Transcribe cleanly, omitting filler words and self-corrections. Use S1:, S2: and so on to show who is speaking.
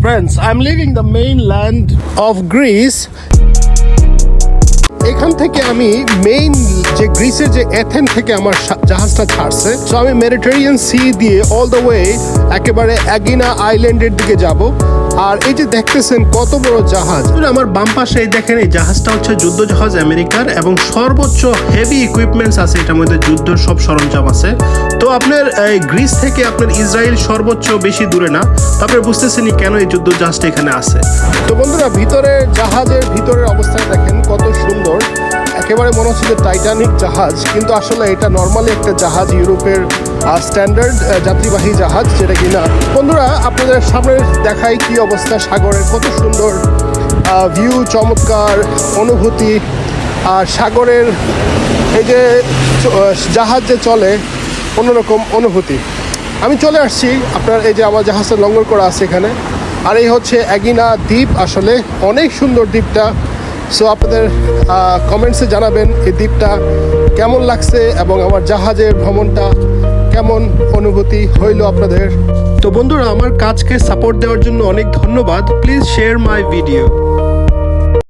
S1: Friends, I'm leaving the mainland of Greece. এখান থেকে আমি মেইন যে গ্রিসের যে এথেন থেকে আমার জাহাজটা ছাড়ছে, সো আমি মেডিটেরিয়ান সি দিয়ে অল দ্য ওয়ে একেবারে অ্যাগিনা আইল্যান্ডের দিকে যাব। আর এই যে দেখতেছেন কত বড় জাহাজ, আমার বাম পাশে এই দেখেন, এই জাহাজটা হচ্ছে যুদ্ধ জাহাজ আমেরিকার এবং সর্বোচ্চ হেভি ইকুইপমেন্টস আছে এটার মধ্যে, যুদ্ধের সব সরঞ্জাম আছে। তো আপনার গ্রিস থেকে আপনার ইসরায়েল সর্বোচ্চ বেশি দূরে না, তো আপনার বুঝতেছেনই কেন এই যুদ্ধ জাহাজটা এখানে আছে। তো বন্ধুরা, ভিতরে জাহাজের ভিতরের অবস্থায় দেখেন কত সুন্দর, একেবারে মনে হচ্ছে যে টাইটানিক জাহাজ, কিন্তু আসলে এটা নর্মালি একটা জাহাজ, ইউরোপের স্ট্যান্ডার্ড যাত্রীবাহী জাহাজ, যেটা কিনা বন্ধুরা আপনাদের সামনে দেখাই কি অবস্থা সাগরের, কত সুন্দর ভিউ, চমৎকার অনুভূতি। আর সাগরের এই যে জাহাজ যে চলে, অন্যরকম অনুভূতি। আমি চলে আসছি আপনার এই যে আমার জাহাজটা লঙ্গর করা আছে এখানে, আর এই হচ্ছে অ্যাগিনা দ্বীপ, আসলে অনেক সুন্দর দ্বীপটা। সো আপনাদের কমেন্টসে জানাবেন এই দ্বীপটা কেমন লাগছে এবং আমার জাহাজের ভ্রমণটা কেমন অনুভূতি হইল আপনাদের। তো বন্ধুরা, আমার কাজকে সাপোর্ট দেওয়ার জন্য অনেক ধন্যবাদ। Please share my video.